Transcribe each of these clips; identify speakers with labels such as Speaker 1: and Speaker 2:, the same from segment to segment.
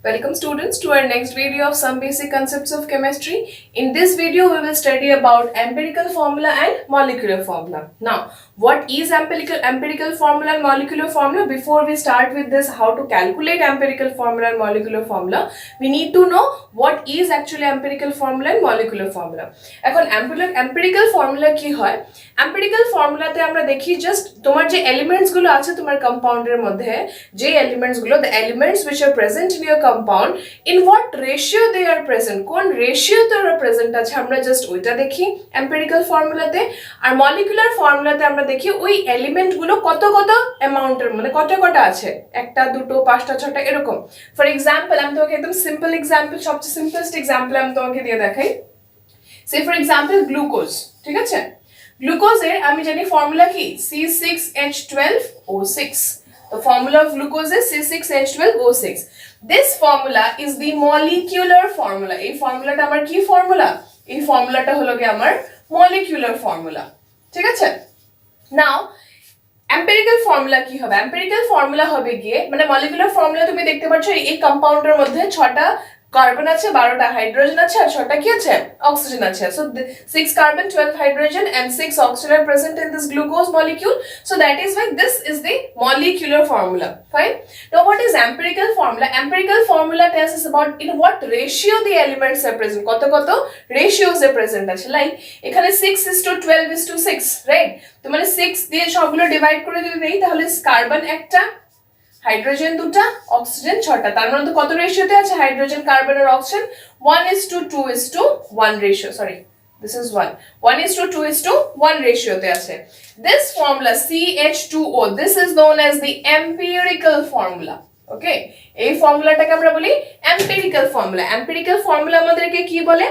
Speaker 1: Welcome students to our next video of some basic concepts of chemistry. In this video we will study about empirical formula and molecular formula. Now what is empirical formula and molecular formula? Before we start with this how to calculate empirical formula and molecular formula, we need to know what is actually empirical formula and molecular formula. এখন empirical formula কি হয়? Empirical formula তে আমরা দেখি just তোমার যে elements গুলো আছে তোমার কম্পাউন্ডের মধ্যে যে এলিমেন্টস গুলো the elements which are present in your compound in what ratio they are present কোন রেশিওতে ওরা প্রেজেন্ট আছে আমরা জাস্ট ওইটা দেখি empirical formulaতে আর molecular formulaতে আমরা দেখি ওই এলিমেন্ট গুলো কত কত অ্যামাউন্টের মানে কত কত আছে একটা দুটো পাঁচটা ছটা এরকম ফর এক্সাম্পল আমি তোমাকে একদম সিম্পল এক্সাম্পল সবচেয়ে সিম্পলেস্ট এক্সাম্পল আমি তোমাকে দিয়ে দেখাই সে ফর এক্সাম্পল গ্লুকোজ ঠিক আছে গ্লুকোজের আমি জানি ফর্মুলা কি C6H12O6 The formula of glucose is C6H12O6. This formula is the molecular formula. এই ফর্মুলাটা আমার কি ফর্মুলা? এই ফর্মুলাটা হলো কি আমার molecular formula. ঠিক আছে? Now empirical formula কি হবে? Empirical formula হবে গিয়ে মানে molecular formula তুমি দেখতে পাচ্ছ এই কম্পাউন্ডের মধ্যে 6টা কার্বন আছে 12টা হাইড্রোজেন আছে আর 6টা কি আছে অক্সিজেন আছে so 6 carbon 12 hydrogen and 6 oxygen are present in this glucose molecule so that is why this is the molecular formula fine now what is empirical formula tells us about in what ratio the elements are present কত কত ratios are present আছে like এখানে 6:12:6 right তো মানে 6 দিয়ে সবগুলো divide করে যদি দেই তাহলে কার্বন একটা হাইড্রোজেন দুটো অক্সিজেন ছটা তার মানে তো কত রেশিওতে আছে হাইড্রোজেন কার্বন আর oxygen 1:2:1 ratio sorry this is 1:2:1 রেশিওতে আছে this formula CH2O this is known as the empirical formula ওকে এই ফর্মুলাটাকে আমরা বলি empirical formula আমাদেরকে কি বলে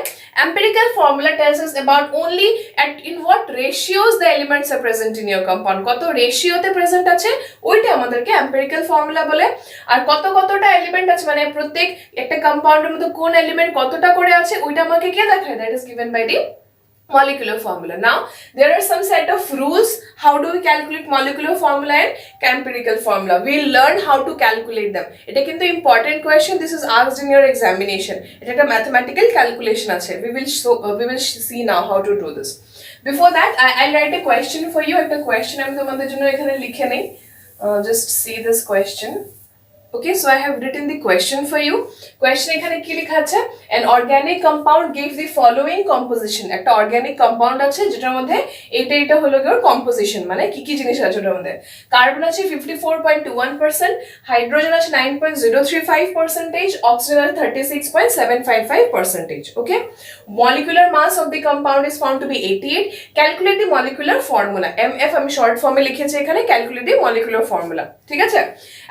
Speaker 1: empirical formula tells us about only at in what ratios the elements are present in your compound কত রেশিওতে present আছে ওইটা আমাদেরকে empirical formula বলে আর কতটা এলিমেন্ট আছে মানে প্রত্যেক একটা কম্পাউন্ডের মধ্যে কোন এলিমেন্ট কতটা করে আছে ওইটা আমাকে কে দেখায় that is given by the molecular formula. Now there are some set of rules how do we calculate molecular formula and empirical formula. We'll learn how to calculate them. এটা কিন্তু important question this is asked in your examination. এটা একটা mathematical calculation আছে. We will see now how to do this. Before that I'll write a question for you. একটা question আমি তোমাদের জন্য এখানে লিখে নেই. Just see this question. Okay, so I have written the question for you. Question এখানে কি লেখা আছে? An organic compound gives the following composition. একটা organic compound আছে যেটার মধ্যে এটা হলো গিয়ে composition মানে কি জিনিস আছে ওটার মধ্যে কার্বন আছে 54.21%, হাইড্রোজেন আছে 9.035%, অক্সিজেন আছে 36.755%. Okay, molecular mass of the compound is found to be 88. Calculate the molecular formula. MF আমি short form এ লিখেছি এখানে calculate the molecular formula. ঠিক আছে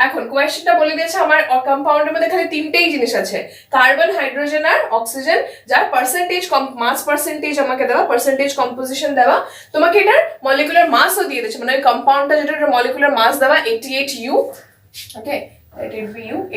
Speaker 1: এখন কোয়েশ্চনটা বলে দিয়েছে আমার কম্পাউন্ডের মধ্যে এখানে তিনটেই জিনিস আছে কার্বন হাইড্রোজেন আর অক্সিজেন যার পার্সেন্টেজ মাস পার্সেন্টেজ আমাকে দেওয়া পার্সেন্টেজ কম্পোজিশন দেওয়া তোমাকে এটার মলিকুলার মাসও দিয়ে দিয়েছে মানে ওই কম্পাউন্ডটা যেটা মলিকুলার মাস দেওয়া 88U ওকে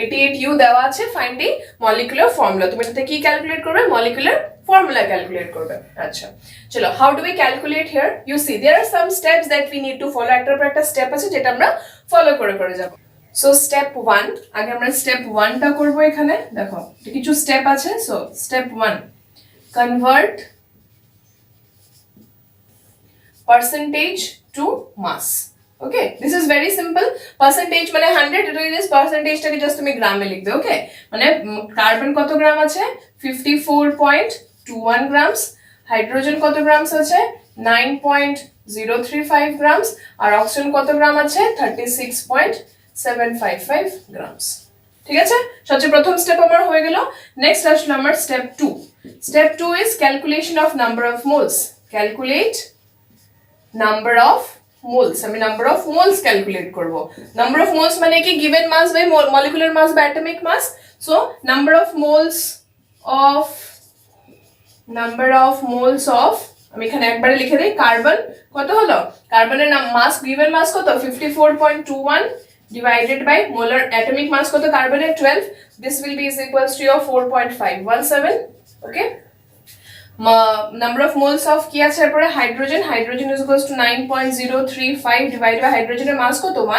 Speaker 1: 88U দেওয়া আছে ফাইন্ড দি মলিকুলার ফর্মুলা তুমি এটাতে কি ক্যালকুলেট করবে মলিকুলার formula calculate করবে আচ্ছা চলো how do we calculate here you see there are some steps that we need to follow একটা স্টেপ আছে যেটা আমরা ফলো করে যাব সো স্টেপ 1 আগে আমরা স্টেপ 1 টা করব এখানে দেখো কিছু স্টেপ আছে so step 1 convert percentage to mass okay this is very simple percentage মানে 100 এটা জাস্ট পার্সেন্টেজটাকে জাস্ট তুমি গ্রামে লিখবে ওকে মানে কার্বন কত গ্রাম আছে 54.21 grams হাইড্রোজেন কত গ্রামস আছে 9.035 grams আর অক্সিজেন কত গ্রাম আছে 36.755 grams ঠিক আছে সবচেয়ে প্রথম স্টেপ আমার হয়ে গেল নেক্সট আসলো আমার step 2 is calculation of number of moles calculate number of moles আমি number of moles calculate করব number of moles মানে কি given mass by molecular mass by atomic mass so number of moles of আমি এখানে একবারে লিখে দেই carbon কত হলো কার্বনের মাস given mass কত 54.21 divided by molar atomic mass কত কার্বনের 12 this will be is equals to your 4.517 okay number of moles of কি আছে এরপরে hydrogen is equals to 9.035 divided by hydrogen এর mass কত 1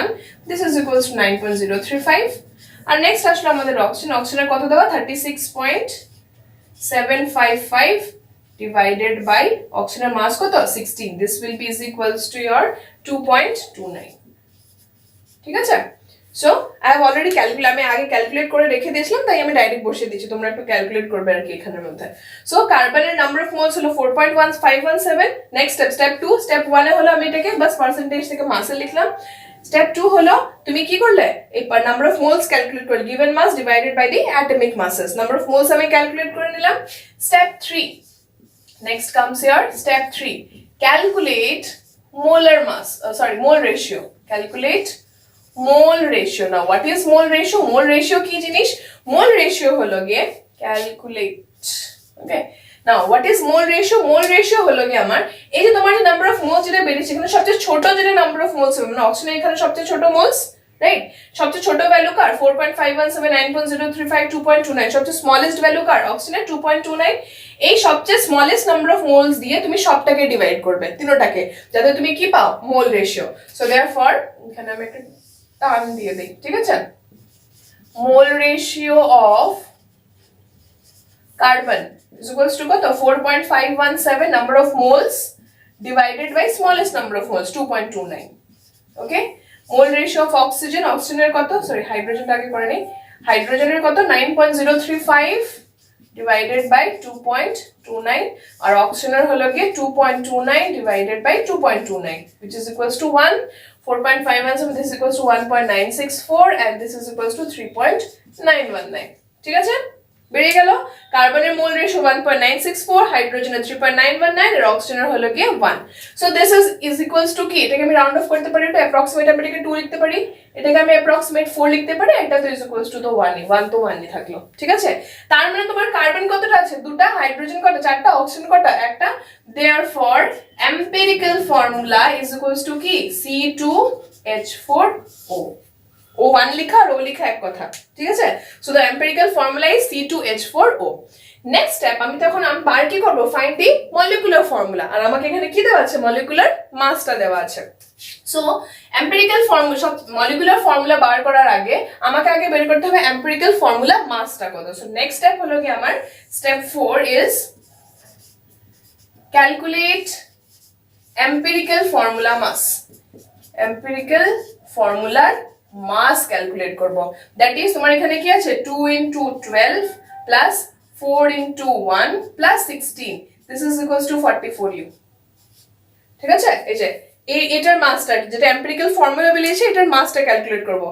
Speaker 1: this is equals to 9.035 আর next আসলো আমাদের অক্সিজেন, অক্সিজেনের কত দেওয়া 36.755 divided by oxygen mass কত 16, this will be is equals to your 2.29. ঠিক আছে, so I have already calculate, আমি আগে ক্যালকুলেট করে রেখে দিয়েছিলাম, তাই আমি ডাইরেক্ট বসিয়ে দিয়েছি, তোমরা একটু ক্যালকুলেট করবে আর কি এখানের মধ্যে। সো কার্বনের নাম্বার অফ মোলস হলো 4.1517। নেক্সট স্টেপ 2, স্টেপ 1 এ হলো আমি এটাকে বাস পার্সেন্টেজ থেকে মাসে লিখলাম। স্টেপ 2 হলো তুমি কি করলে, এই নাম্বার অফ মোলস ক্যালকুলেট করলে, given mass divided by the atomic masses, number of moles আমি ক্যালকুলেট করে নিলাম। Step 3, next comes here step 3, calculate molar mass, mole ratio, calculate mole ratio. Now what is mole ratio? Mole ratio কি জিনিস? Mole ratio হলো গিয়ে calculate, okay, now what is mole ratio? Mole ratio হলো গিয়ে আমার এই যে তোমার যে নাম্বার অফ মোলস যেটা বেরিয়েছে, এখানে সবচেয়ে ছোট যেটা নাম্বার অফ মোলস হবে, মানে অক্সিজেনের এখানে সবচেয়ে ছোট মোলস, রাইট, সবচেয়ে ছোট ভ্যালু কার 4.517, 9.035, 2.29, সবচেয়ে স্মলেস্ট ভ্যালু কার অক্সিজেনের 2.29। এই সবচেয়ে স্মলেস্ট নাম্বার অফ মোলস দিয়ে তুমি সবটাকে ডিভাইড করবে, তিনটাকে, যাতে তুমি কি পাও মোল রেশিও। সো देयरफॉर এখানে আমি একটা টার্ম দিয়ে দেই, ঠিক আছে, mole ratio of carbon is equals to কত 4.517 number of moles divided by smallest number of moles 2.29, okay। Mole ratio of oxygen, অক্সিজেনের কত, সরি হাইড্রোজেনটা আগে করে নেই, হাইড্রোজেনের কত 9.035 divided by 2.29, আর অক্সিজেনের হলো গিয়ে 2.29 divided by 2.29, which is equals to 1, 4.517, this is equals to 1.964 and this is equals to 3.919, ঠিক আছে, বেরিয়ে গেল কার্বনের মোল রেশিও 1.964, হাইড্রোজেনের 3.919 আর অক্সিজেনের হলো গিয়ে 1। So this is equals to কি, এটাকে আমি রাউন্ড অফ করতে পারি, এটা অ্যাপ্রক্সিমেট আমি এটাকে 2 লিখতে পারি, এটাকে আমি অ্যাপ্রক্সিমেট 4 লিখতে পারি, এটা তো ইজ ইকুয়ালস টু তো 1 তো 1ই থাকলো, ঠিক আছে। তার মানে তোমার কার্বন কতটা আছে, দুটো, হাইড্রোজেন কত, চারটা, অক্সিজেন কত, একটা। Therefore empirical formula is equals to কি C2H4O, O1 লিখা আর O লিখা এক কথা, ঠিক আছে। So the empirical formula is C2H4O। Next step, আমি তখন আমি বার কি করব, ফাইন্ড দি মলিকুলার ফর্মুলা, আর আমাকে এখানে কি দেওয়া আছে, মলিকুলার মাসটা দেওয়া আছে। সো এম্পিরিক্যাল ফর্মুলা, সব মলিকুলার ফর্মুলা বার করার আগে আমাকে আগে বের করতে হবে এম্পিরিক্যাল ফর্মুলা মাসটা কত। সো নেক্সট স্টেপ হলো কি আমার step 4 is calculate empirical formula mass, empirical ফর্মুলার মাস ক্যালকুলেট করব। দ্যাট ইজ তোমার এখানে কি আছে 2 into 12 plus 4 into 1 plus 16, this is equals to 44U, ঠিক আছে। এই যে এটার মাসটা যেটা এম্পিরিক্যাল ফর্মুলা বেরিয়েছে, এটার মাসটা ক্যালকুলেট করব।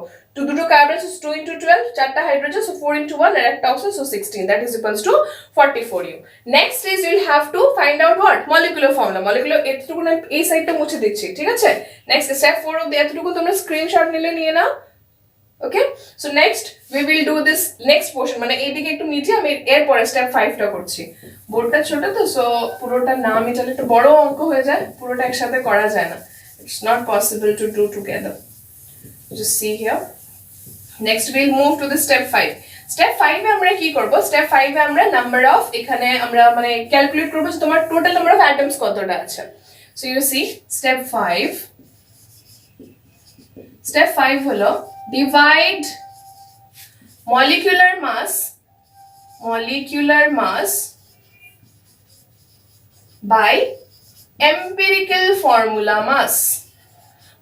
Speaker 1: দুটো কার্বন আছে 2 into 12, চারটা হাইড্রোজেন, সো 4 into 1 আর একটা oxygen, so 16, that is equals to 44U। Next is you will have to find out what molecular formula, molecular এতটুকু না এই সাইডটা মুছে দিচ্ছি, ঠিক আছে। নেক্সট স্টেপ 4 অফ এতটুকু তোমরা স্ক্রিনশট নিয়ে নাও, okay. So next we will do this next portion, মানে এইদিকে একটু নিচে আমি এরপরে স্টেপ 5টা করছি। বোর্ডটা ছোট তো, সো পুরোটা না আমি তাহলে একটু বড় অঙ্ক হয়ে যায়, পুরোটা একসাথে করা যায় না, it's not possible to do together, just see here। next we'll move to the step 5। step 5 এ আমরা কি করব, step 5 এ আমরা নাম্বার অফ, এখানে আমরা মানে ক্যালকুলেট করব যে তোমার টোটাল নাম্বার অফ অ্যাটমস কতটা আছে। So you see step 5, step 5 হলো divide molecular mass by empirical formula mass।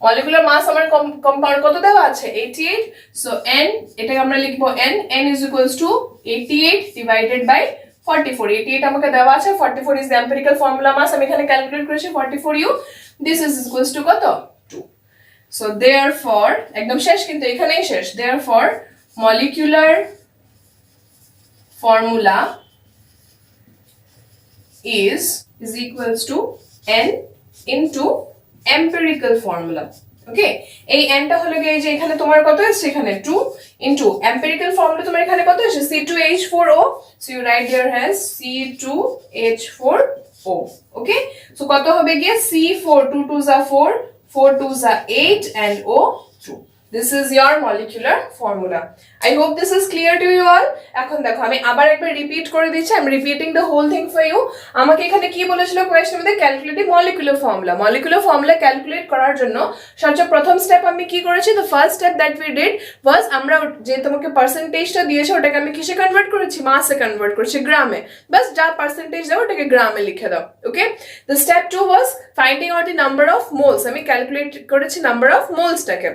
Speaker 1: Molecular mass আমার কম্পাউন্ড কত দেওয়া আছে 88, সো n, এটাকে আমরা লিখব n is equals to 88 divided by 44, 88 আমাকে দেওয়া আছে, 44 is the empirical formula mass, আমি এখানে ক্যালকুলেট করেছি 44U, this is equals to কত 2। সো therefore একদম শেষ, কিন্তু এখানেই শেষ, therefore molecular formula is equals to n into empirical formula, ওকে। এই n টা হলো এই যে এখানে তোমার কত আছে, এখানে 2 into empirical formula তোমার এখানে কত আছে C2H4O, so you write here as C2H4O, okay. So কত হবে গিয়ে C4, 2 2s are 4, 4 2s are 8 and O 2, This is your molecular formula. I hope this is clear to you all. এখন দেখো আমি আবার একবার রিপিট করে দিচ্ছি, I'm repeating the whole thing for you. আমাকে এখানে কি বলেছিল কোয়েশ্চেনের মধ্যে, calculating molecular formula. Molecular formula calculate করার জন্য সবচেয়ে প্রথম স্টেপ আমি কি করেছি, the first step that we did was আমরা যে তোমাকে পার্সেন্টেজটা দিয়েছে ওটাকে আমি কিসে কনভার্ট করেছি, মাসে কনভার্ট করেছি, গ্রামে। বাস যা পার্সেন্টেজ দাও ওটাকে গ্রামে লিখে দাও। ওকে, the step 2 was finding out the number of moles. আমি ক্যালকুলেট করেছি নাম্বার অফ মোলসটাকে।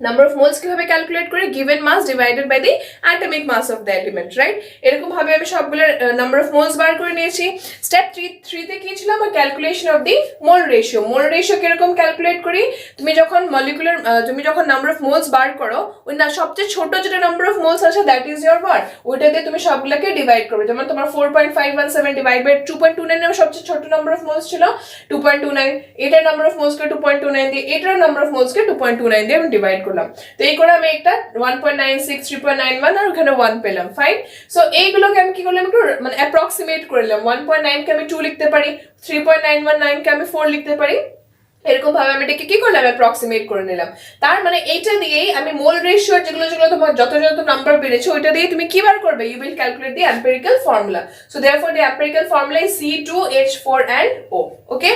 Speaker 1: নাম্বার অফ মোলস কিভাবে ক্যালকুলেট করি, given mass divided by the atomic mass of the element, right? এরকম ভাবে আমি সবগুলো নাম্বার অফ মোলস বার করে নিয়েছি। স্টেপ 3 তে কি ছিল আমার, calculation of the mole ratio. Mole ratio কিরকম ক্যালকুলেট করি, তুমি যখন নাম্বার অফ মোলস বার করো, ওই না সবচেয়ে ছোট যেটা নাম্বার অফ মোলস আছে দ্যাট ইজ ইয়োর বার, ওইটাতে তুমি সবগুলোকে ডিভাইড করবে। যেমন তোমার 4.517 ডিভাইড বাই 2.29 সবচেয়ে ছোট নাম্বার অফ মোলস ছিল 2.29, এটার নাম্বার অফ মোলস কে 2.29 দিয়ে, এটার নাম্বার অফ মোলস কে 2.29 দিয়ে আমি ডিভাইড করলাম। তো এই করে আমি একটা 1.96, 3.91 আর ওখানে 1 পেলাম। ফাইন। সো এইগুলোকে আমি কি করলাম, একটু মানে অ্যাপ্রক্সিমেট করলাম। 1.9 কে আমি 2 লিখতে পারি, 3.919 কে আমি 4 লিখতে পারি, এরকম ভাবে আমি এটাকে কি করলাম, অ্যাপ্রক্সিমেট করে নিলাম। তার মানে এইটা দিয়েই আমি মোল রেশিও যেগুলো তোমার যত নাম্বার বেড়েছে ওইটা দিয়ে তুমি কি বার করবে, you will calculate the empirical formula. So therefore the empirical formula is C2H4 and O. Okay,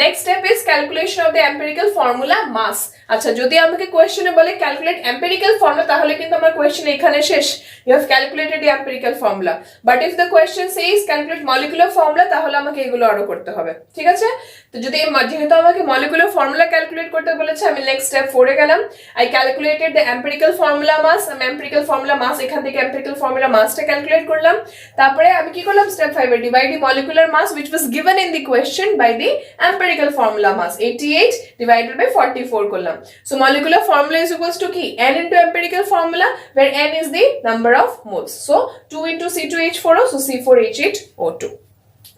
Speaker 1: next step is calculation of the empirical formula mass. আচ্ছা, যদি আমাকে কোয়েশ্চেনে বলে ক্যালকুলেট এম্পিরিক্যাল ফর্মুলা, তাহলে কিন্তু আমার কোয়েশ্চেন এখানে শেষ, you have calculated the empirical formula. But if the question says calculate molecular formula, তাহলে আমাকে এগুলো আরো করতে হবে। ঠিক আছে, তো যদি যেহেতু আমাকে মলিকুলার ফর্মুলা ক্যালকুলেট করতে বলেছে, আমি নেক্সট স্টেপ 4 এ গেলাম। I calculated the empirical formula mass. আমি এম্পিরিক্যাল ফর্মুলা মাস এখান থেকে এম্পিরিক্যাল ফর্মুলা মাসটা ক্যালকুলেট করলাম। তারপরে আমি কি করলাম, স্টেপ 5 এ divide the molecular mass which was given in the question by the empirical formula mass, 88 divided by 44 করলাম। So molecular formula is equals to কি, n into empirical formula where n is the number of moles. So 2 into C2H4O, so C4H8O2.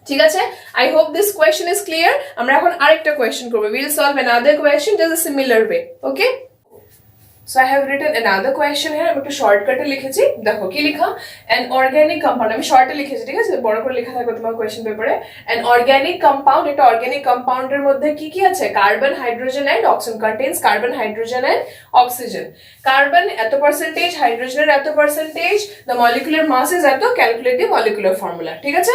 Speaker 1: ঠিক আছে, I hope this question is clear. আমরা এখন আরেকটা question করব, we will solve another question just a similar way. Okay, so I have written another question here. আমি একটু শর্টকাটে লিখেছি, দেখো কি লেখা, an organic compound, আমি শর্টে লিখেছি, ঠিক আছে, বড় করে লেখা থাকবে তোমার কোয়েশ্চেন পেপারে। an organic compound, এটা অর্গানিক কম্পাউন্ডের মধ্যে কি কি আছে, carbon, hydrogen and oxygen, contains carbon, hydrogen and oxygen. Carbon এত পার্সেন্টেজ, হাইড্রোজেনের এত percentage, the molecular mass is এত, ক্যালকুলেট দি molecular formula। ঠিক আছে,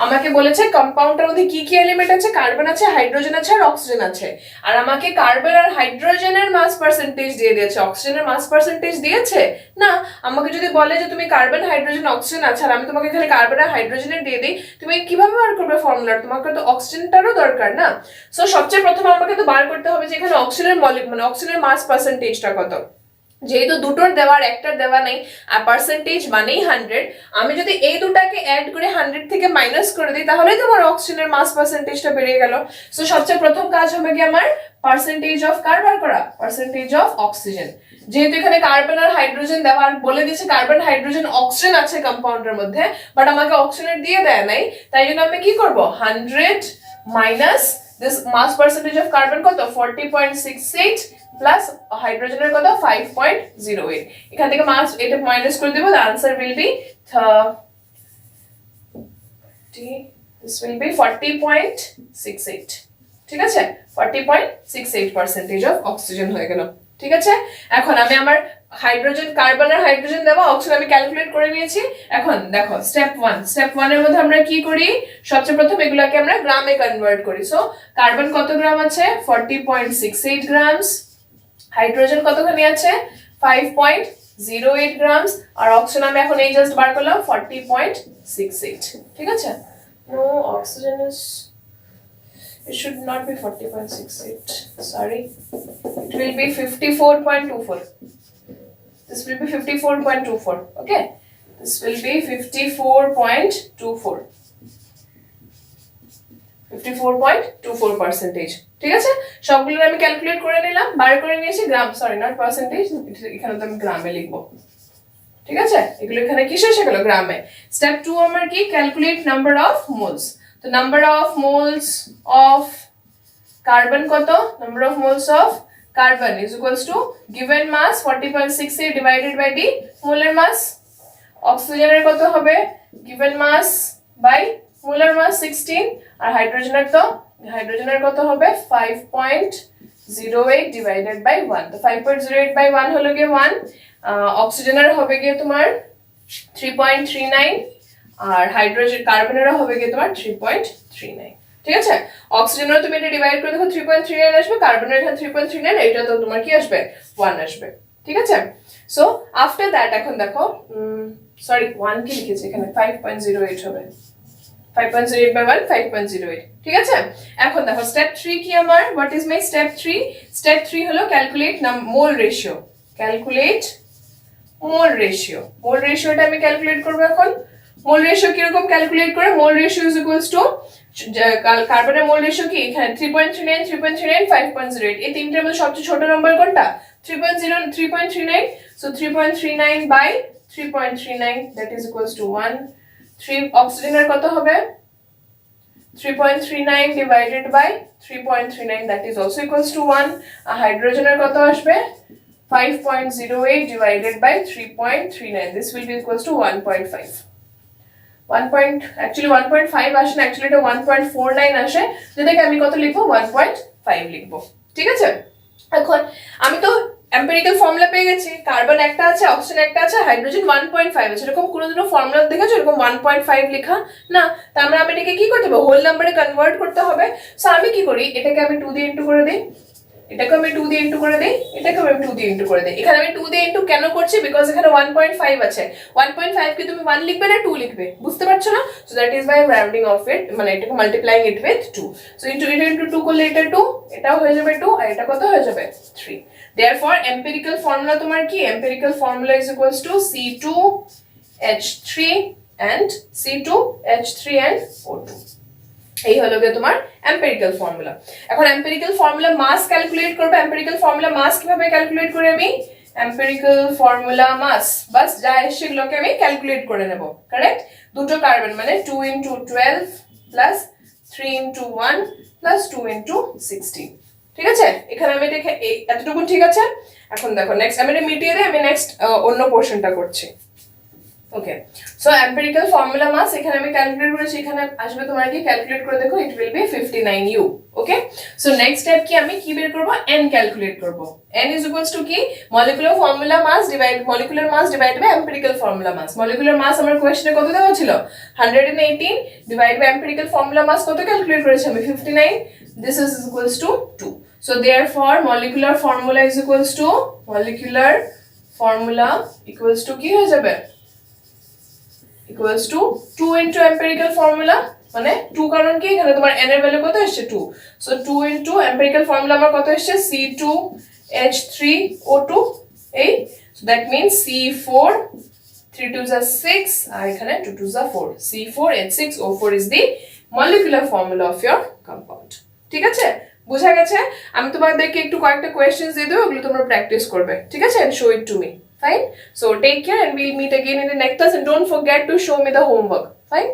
Speaker 1: আমাকে বলেছে কম্পাউন্ডের মধ্যে কি কি এলিমেন্ট আছে, কার্বন আছে, হাইড্রোজেন আছে আর অক্সিজেন আছে। আর আমাকে কার্বন আর হাইড্রোজেনের মাস পার্সেন্টেজ দিয়ে দিয়েছে, অক্সিজেনের মাস পার্সেন্টেজ দিয়েছে না। আমাকে যদি বলে যে তুমি কার্বন, হাইড্রোজেন, অক্সিজেন আছে, আর আমি তোমাকে এখানে কার্বন আর হাইড্রোজেনের দিয়ে দিই, তুমি কিভাবে বার করবে ফর্মুলা, তোমাকে তো অক্সিজেনটারও দরকার না। সো সবচেয়ে প্রথমে আমাকে তো বার করতে হবে যে এখানে অক্সিজেনের মানে অক্সিজেনের মাস পার্সেন্টেজটা কত। যেহেতু দুটোর দেওয়ার একটার দেওয়া নেই, আর পার্সেন্টেজ মানেই 100, আমি যদি এই দুটাকে অ্যাড করে 100 থেকে মাইনাস করে দিই, তাহলে তোমার অক্সিজেনের মাস পার্সেন্টেজটা বেড়ে গেল। সো সবচেয়ে প্রথম কাজ হবে কি আমার, পার্সেন্টেজ অফ কার বার করা, পার্সেন্টেজ অফ অক্সিজেন। যেহেতু এখানে কার্বন আর হাইড্রোজেন দেওয়া, আর বলে দিয়েছে কার্বন, হাইড্রোজেন, অক্সিজেন আছে কম্পাউন্ডের মধ্যে, বাট আমাকে অক্সিজেনের দিয়ে দেয় নাই, তাই জন্য আমি কি করব, 100 minus this mass percentage of carbon কত, 40.68 প্লাস হাইড্রোজেনের কত, 5.08। এখান থেকে মাস এটা মাইনাস করে দেব, the answer will be this will be 40.68। ঠিক আছে, 40.68% অফ অক্সিজেন হয়ে গেল। ঠিক আছে, এখন আমি আমার হাইড্রোজেন, কার্বন আর হাইড্রোজেন দেওয়া অক্সিজেন আমি ক্যালকুলেট করে নিয়েছি। এখন দেখো স্টেপ 1 এর মধ্যে আমরা কি করি, সবচেয়ে প্রথম এগুলাকে আমরা গ্রামে কনভার্ট করি। সো কার্বন কত গ্রাম আছে, 40.68 গ্রামস, হাইড্রোজেন কতখানি আছে, 5.08 গ্রামস, আর অক্সিজেন আমি এখন এই জাস্ট বার করলাম 40.68। ঠিক আছে, no oxygen is, it should not be 40.68, sorry, it will be 54.24, this will be 54.24, okay, this will be 54.24%। ঠিক আছে, সবগুলো আমি ক্যালকুলেট করে নিলাম, বার করে নিয়েছি, গ্রাম, সরি নট পার্সেন্টেজ, এখানে তো আমি গ্রামে লিখবো। ঠিক আছে, এগুলো এখানে কিসে এসে গেল, গ্রামে। স্টেপ 2 আমার কি, ক্যালকুলেট নাম্বার অফ মোলস। তো number of moles of carbon কত, number of moles of carbon is equals to given mass 40.68 divided by the molar mass. অক্সিজেনের কত হবে, given mass by molar mass 16, আর হাইড্রোজেনের কত হবে 5.08 5.08 divided by 1 তো 5.08 by 1 হলো গিয়ে 1 অক্সিজেনের হবে গিয়ে তোমার 3.39 আর হাইড্রোজেন কার্বনের হবে গিয়ে তোমার 3.39 ঠিক আছে অক্সিজেনের তুমি এটা ডিভাইড করে দেখো 3.39 আসবে কার্বনের এখানে 3.39 এটা তো তোমার কি আসবে 1 আসবে ঠিক আছে সো আফটার দ্যাট এখন দেখো সরি 1 কি লিখেছি এখানে 5.08 হবে 5.08 by 1 5.08 ঠিক আছে এখন দেখো স্টেপ 3 কি আমার what is my step 3 step 3 হলো ক্যালকুলেট মোল রেশিও ক্যালকুলেট মোল রেশিওটা আমি ক্যালকুলেট করব এখন মোল রেশিও কি রকম ক্যালকুলেট করে মোল রেশিও ইজ ইকুয়ালস টু কার্বনের মোল রেশিও কি এখানে 3.39 3.39 5.08 এই তিনটার মধ্যে সবচেয়ে ছোট নাম্বার কোনটা 3.39 so 3.39 by 3.39 that is equals to 1 3 অক্সিজেনের কত হবে 3.39 divided by 3.39 that is also equals to 1 আর হাইড্রোজেনের কত আসবে 5.08 divided by 3.39 this will be equals to 1.5 actually 1.5 আসে না actually এটা 1.49 আসে যেটাকে আমি কত লিখবো 1.5 লিখবো ঠিক আছে এখন আমি তো এম্পিরিক্যাল ফর্মুলা পেয়ে গেছি কার্বন একটা আছে অক্সিজেন একটা আছে হাইড্রোজেন 1.5 আছে এরকম কোনোদিনও ফর্মুলা দেখেছো এরকম 1.5 লেখা না তার মানে আমি এটাকে কি করতে হবে হোল নাম্বারে কনভার্ট করতে হবে সো আমি কি করি এটাকে আমি 2 দিয়ে ইনটু করে দেই এটাকে আমি 2 দিয়ে ইনটু করে দেই এটাকে আমি 2 দিয়ে ইনটু করে দেই এখানে আমি 2 দিয়ে ইনটু কেন করছি বিকজ এখানে 1.5 আছে 1.5 কি তুমি 1 লিখবে না 2 লিখবে বুঝতে পারছো না so that is by rounding off it মানে এটাকে multiplying it with 2 so into এটা ইনটু 2 করলে এটা 2 এটাও হয়ে যাবে 2 আর এটা কত হয়ে যাবে 3 therefore empirical formula তোমার কি empirical formula is equals to C2H3 and C2H3 and O2 এই হলো গিয়ে তোমার এম্পিরিক্যাল ফর্মুলা এখন এম্পিরিক্যাল ফর্মুলা মাস ক্যালকুলেট করবে এম্পিরিক্যাল ফর্মুলা মাস কিভাবে ক্যালকুলেট করে আমি এম্পিরিক্যাল ফর্মুলা মাস বাস যা এসে সেগুলোকে আমি ক্যালকুলেট করে নেব কারেক্ট দুটো কার্বন মানে 2 into 12 plus 3 into 1 plus 2 into 16 ঠিক আছে এখানে আমি এটা এতটুকু ঠিক আছে এখন দেখো নেক্সট আমি এটা মিটিয়ে দিই আমি নেক্সট অন্য পোরশনটা করছি ওকে সো এম্পিরিক্যাল ফর্মুলা মাস এখানে আমি ক্যালকুলেট করেছি এখানে আসবে তোমার কি ক্যালকুলেট করে দেখো it will be 59u okay so next step কি আমি কি বের করব n ক্যালকুলেট করব n ইজ ইকুয়ালস টু কি molecular formula mass divide by empirical formula mass molecular mass আমার কোশ্চেনে কত দেওয়া ছিল 118 divide by empirical formula mass কত ক্যালকুলেট করেছি আমি 59 this is equals to 2 so therefore molecular formula is equals to কি হয়ে যাবে equals to 2 into empirical formula মানে 2 কারণ কি এখানে তোমার n এর ভ্যালু কত আসছে 2 so 2 into empirical formula আমার কত আসছে C2H3O2 এই so that means C4 3 2s are 6 আর এখানে 2 2s are 4 C4H6O4 is the molecular formula of your compound ঠিক আছে বুঝা গেছে আমি তোমাদেরকে একটু কয়েকটা কোশ্চেনস দিয়ে দেব ওগুলো তোমরা প্র্যাকটিস করবে ঠিক আছে and show it to me fine so take care and we'll meet again in the next class and don't forget to show me the homework fine